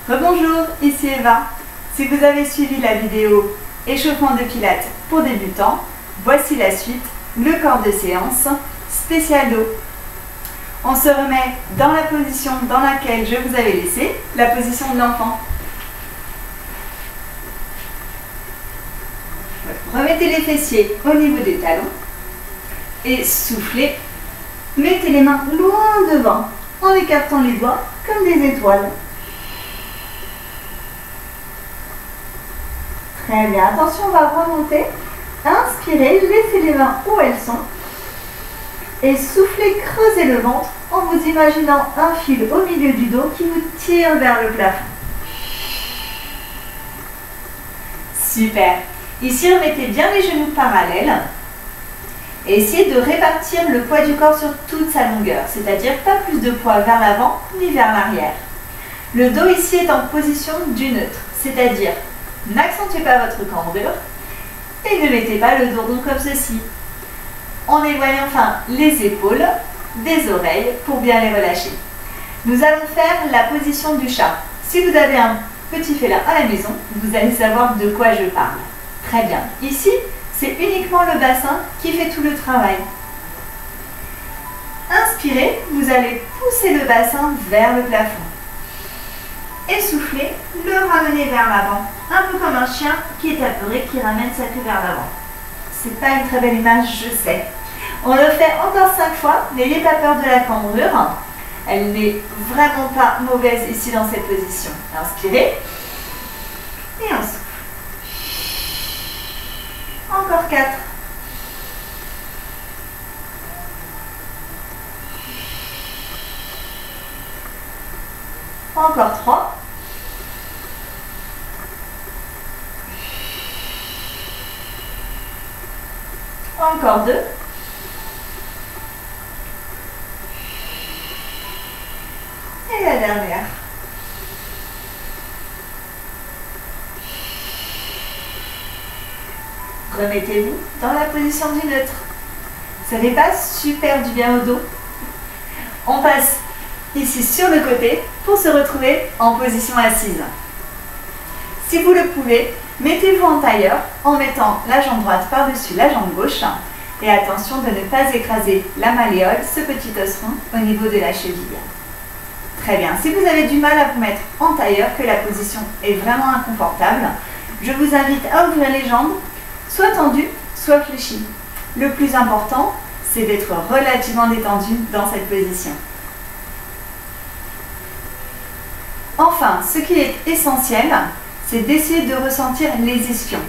Rebonjour, ici Eva. Si vous avez suivi la vidéo échauffement de pilates pour débutants, voici la suite, le corps de séance spécial dos. On se remet dans la position dans laquelle je vous avais laissé, la position de l'enfant. Remettez les fessiers au niveau des talons et soufflez. Mettez les mains loin devant en écartant les doigts comme des étoiles. Très bien, attention, on va remonter. Inspirez, laissez les mains où elles sont. Et soufflez, creusez le ventre en vous imaginant un fil au milieu du dos qui vous tire vers le plafond. Super. Ici, remettez bien les genoux parallèles. Et essayez de répartir le poids du corps sur toute sa longueur, c'est-à-dire pas plus de poids vers l'avant ni vers l'arrière. Le dos ici est en position du neutre, c'est-à-dire n'accentuez pas votre cambrure et ne mettez pas le dos rond comme ceci. On éloigne enfin les épaules des oreilles pour bien les relâcher. Nous allons faire la position du chat. Si vous avez un petit félin à la maison, vous allez savoir de quoi je parle. Très bien. Ici, c'est uniquement le bassin qui fait tout le travail. Inspirez, vous allez pousser le bassin vers le plafond. Et soufflez, le ramener vers l'avant. Un peu comme un chien qui est apeuré, qui ramène sa queue vers l'avant. C'est pas une très belle image, je sais. On le fait encore 5 fois, n'ayez pas peur de la cambrure. Elle n'est vraiment pas mauvaise ici dans cette position. Inspirez. Et on souffle. Encore 4. Encore 3. Encore 2. Et la dernière. Remettez-vous dans la position du neutre. Ça n'est pas super du bien au dos. On passe ici sur le côté pour se retrouver en position assise. Si vous le pouvez, mettez-vous en tailleur en mettant la jambe droite par-dessus la jambe gauche. Et attention de ne pas écraser la malléole, ce petit os rond au niveau de la cheville. Très bien. Si vous avez du mal à vous mettre en tailleur, que la position est vraiment inconfortable, je vous invite à ouvrir les jambes, soit tendues, soit fléchies. Le plus important, c'est d'être relativement détendu dans cette position. Enfin, ce qui est essentiel, c'est d'essayer de ressentir les ischions,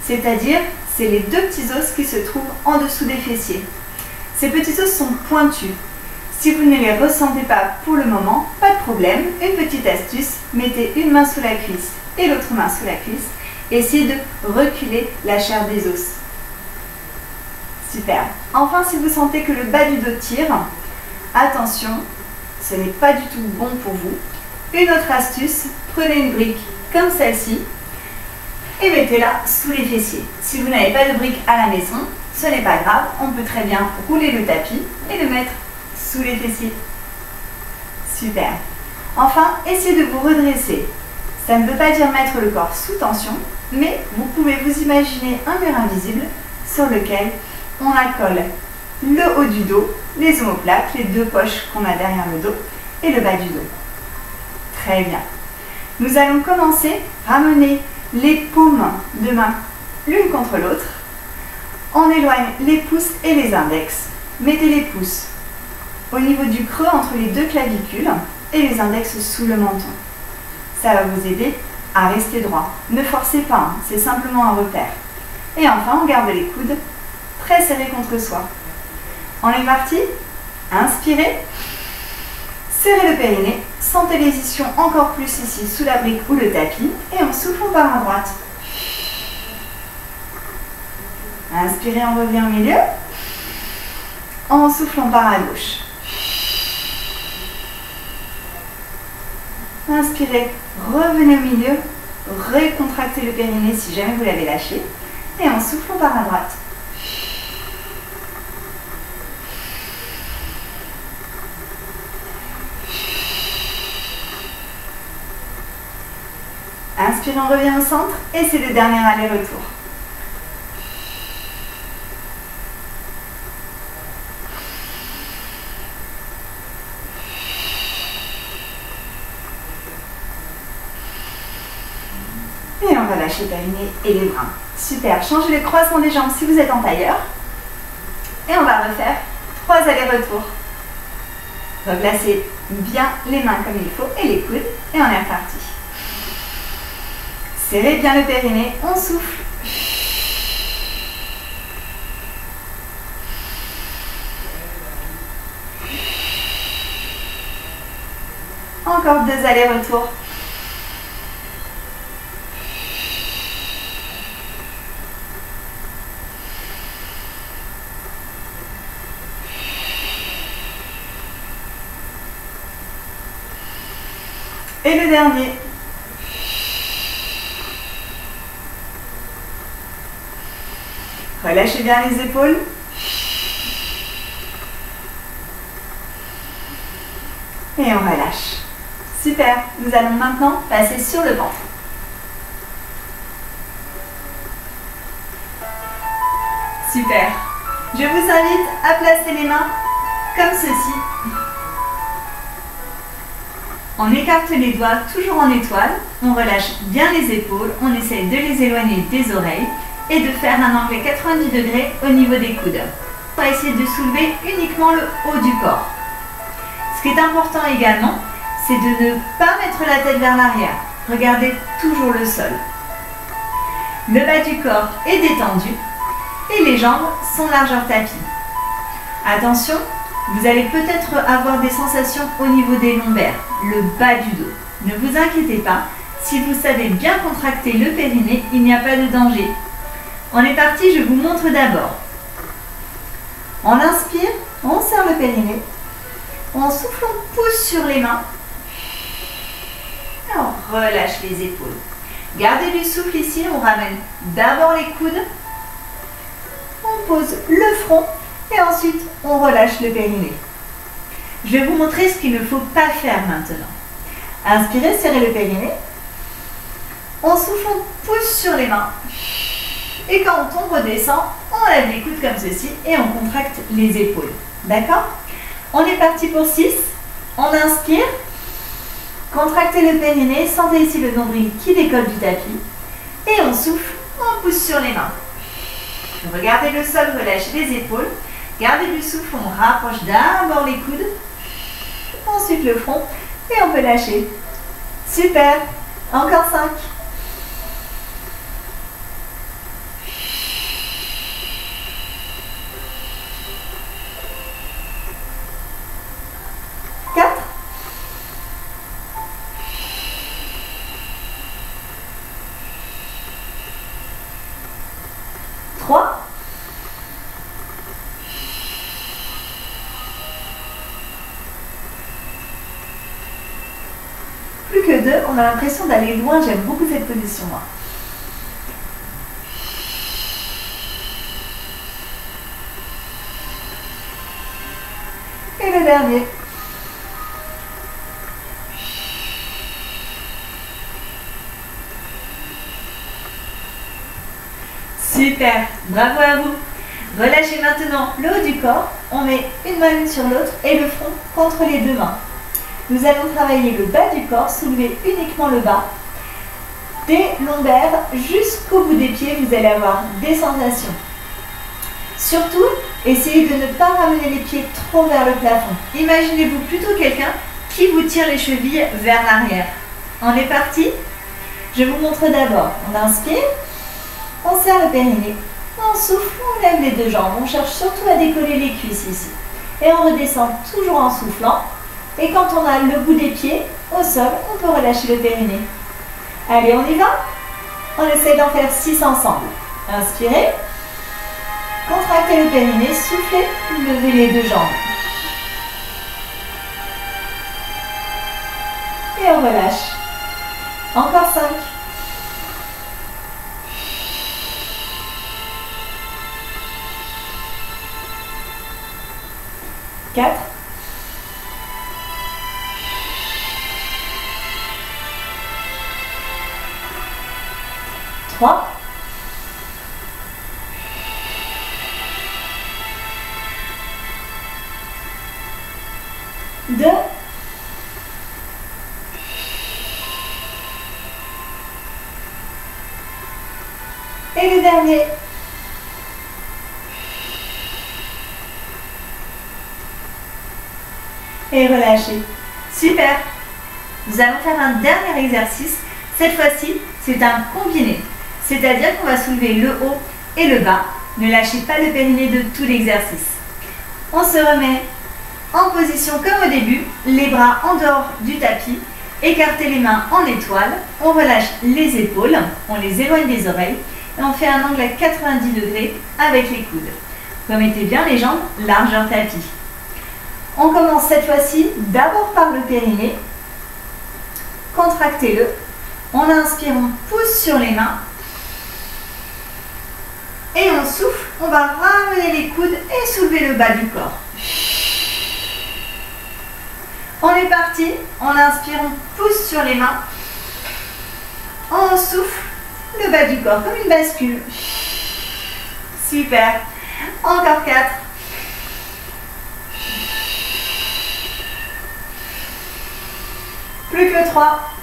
c'est-à-dire c'est les deux petits os qui se trouvent en dessous des fessiers. Ces petits os sont pointus. Si vous ne les ressentez pas pour le moment, pas de problème. Une petite astuce, mettez une main sous la cuisse et l'autre main sous la cuisse. Essayez de reculer la chair des os. Super. Enfin, si vous sentez que le bas du dos tire, attention, ce n'est pas du tout bon pour vous. Une autre astuce, prenez une brique comme celle-ci et mettez-la sous les fessiers. Si vous n'avez pas de brique à la maison, ce n'est pas grave, on peut très bien rouler le tapis et le mettre sous les fessiers. Super. Enfin, essayez de vous redresser. Ça ne veut pas dire mettre le corps sous tension, mais vous pouvez vous imaginer un mur invisible sur lequel on accole le haut du dos, les omoplates, les deux poches qu'on a derrière le dos et le bas du dos. Très bien. Nous allons commencer à ramener les paumes de main l'une contre l'autre. On éloigne les pouces et les index. Mettez les pouces au niveau du creux entre les deux clavicules et les index sous le menton. Ça va vous aider à rester droit. Ne forcez pas, hein, c'est simplement un repère. Et enfin, on garde les coudes très serrés contre soi. On est parti. Inspirez. Serrez le périnée. Sentez les ischions encore plus ici sous la brique ou le tapis. Et on souffle, on part à droite. Inspirez, on revient au milieu. En soufflant, on part à gauche. Inspirez, revenez au milieu, recontractez le périnée si jamais vous l'avez lâché. Et en soufflant, on part à droite. Inspire, on revient au centre et c'est le dernier aller-retour. Et on va lâcher périnée et les bras. Super, changez le croisement des jambes si vous êtes en tailleur. Et on va refaire 3 allers-retours. Replacez bien les mains comme il faut et les coudes. Et on est reparti. Serrez bien le périnée, on souffle. Encore 2 allers-retours. Et le dernier. Relâchez bien les épaules. Et on relâche. Super. Nous allons maintenant passer sur le ventre. Super. Je vous invite à placer les mains comme ceci. On écarte les doigts toujours en étoile, on relâche bien les épaules, on essaye de les éloigner des oreilles et de faire un angle 90 degrés au niveau des coudes. On va essayer de soulever uniquement le haut du corps. Ce qui est important également, c'est de ne pas mettre la tête vers l'arrière. Regardez toujours le sol. Le bas du corps est détendu et les jambes sont largeur tapis. Attention, vous allez peut-être avoir des sensations au niveau des lombaires, le bas du dos. Ne vous inquiétez pas, si vous savez bien contracter le périnée, il n'y a pas de danger. On est parti, je vous montre d'abord. On inspire, on serre le périnée. On souffle, on pousse sur les mains. Et on relâche les épaules. Gardez du souffle ici, on ramène d'abord les coudes. On pose le front. Et ensuite, on relâche le périnée. Je vais vous montrer ce qu'il ne faut pas faire maintenant. Inspirez, serrez le périnée. On souffle, on pousse sur les mains. Et quand on redescend, on lève les coudes comme ceci et on contracte les épaules. D'accord? On est parti pour 6. On inspire. Contractez le périnée. Sentez ici le nombril qui décolle du tapis. Et on souffle, on pousse sur les mains. Regardez le sol, relâchez les épaules. Gardez du souffle, on rapproche d'abord les coudes, ensuite le front et on peut lâcher. Super, encore 5. Plus que 2, on a l'impression d'aller loin, j'aime beaucoup cette position moi. Et le dernier. Super, bravo à vous. Relâchez maintenant le haut du corps, on met une main l'une sur l'autre et le front contre les deux mains. Nous allons travailler le bas du corps, soulever uniquement le bas, des lombaires jusqu'au bout des pieds, vous allez avoir des sensations. Surtout, essayez de ne pas ramener les pieds trop vers le plafond. Imaginez-vous plutôt quelqu'un qui vous tire les chevilles vers l'arrière. On est parti? Je vous montre d'abord. On inspire, on serre le périnée, on souffle, on lève les deux jambes. On cherche surtout à décoller les cuisses ici. Et on redescend toujours en soufflant. Et quand on a le bout des pieds au sol, on peut relâcher le périnée. Allez, on y va? On essaie d'en faire 6 ensemble. Inspirez. Contractez le périnée, soufflez, levez les deux jambes. Et on relâche. Encore 5. 4. 3. 3, 2, et le dernier. Et relâchez. Super. Nous allons faire un dernier exercice. Cette fois-ci, c'est un combiné. C'est-à-dire qu'on va soulever le haut et le bas. Ne lâchez pas le périnée de tout l'exercice. On se remet en position comme au début, les bras en dehors du tapis. Écartez les mains en étoile. On relâche les épaules, on les éloigne des oreilles. Et on fait un angle à 90 degrés avec les coudes. Remettez bien les jambes largeur tapis. On commence cette fois-ci d'abord par le périnée. Contractez-le. On inspire, on pousse sur les mains. Et on souffle. On va ramener les coudes et soulever le bas du corps. On est parti. On inspire, on pousse sur les mains. On souffle le bas du corps comme une bascule. Super. Encore 4. Plus que 3.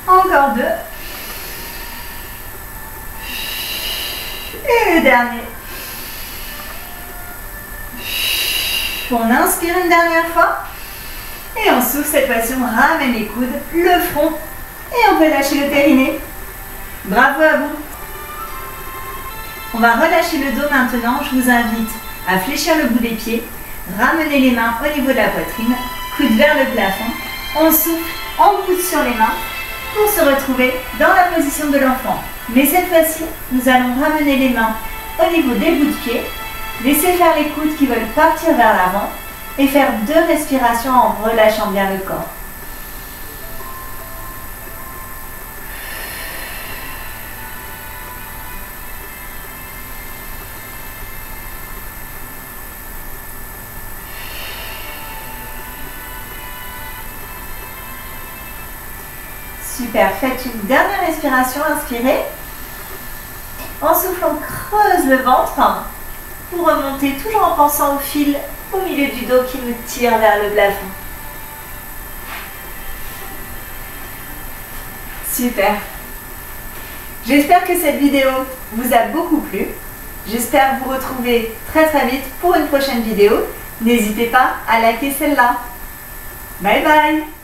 Encore 2. Et le dernier. On inspire une dernière fois. Et on souffle, cette fois-ci, on ramène les coudes, le front. Et on peut lâcher le périnée. Bravo à vous. On va relâcher le dos maintenant. Je vous invite à fléchir le bout des pieds. Ramener les mains au niveau de la poitrine. Coude vers le plafond. On souffle, on pousse sur les mains pour se retrouver dans la position de l'enfant. Mais cette fois-ci, nous allons ramener les mains au niveau des bouts de pied. Laissez faire les coudes qui veulent partir vers l'avant et faire 2 respirations en relâchant bien le corps. Super, faites une dernière respiration, inspirez. En soufflant, creuse le ventre pour remonter, toujours en pensant au fil au milieu du dos qui nous tire vers le plafond. Super. J'espère que cette vidéo vous a beaucoup plu. J'espère vous retrouver très vite pour une prochaine vidéo. N'hésitez pas à liker celle-là. Bye bye.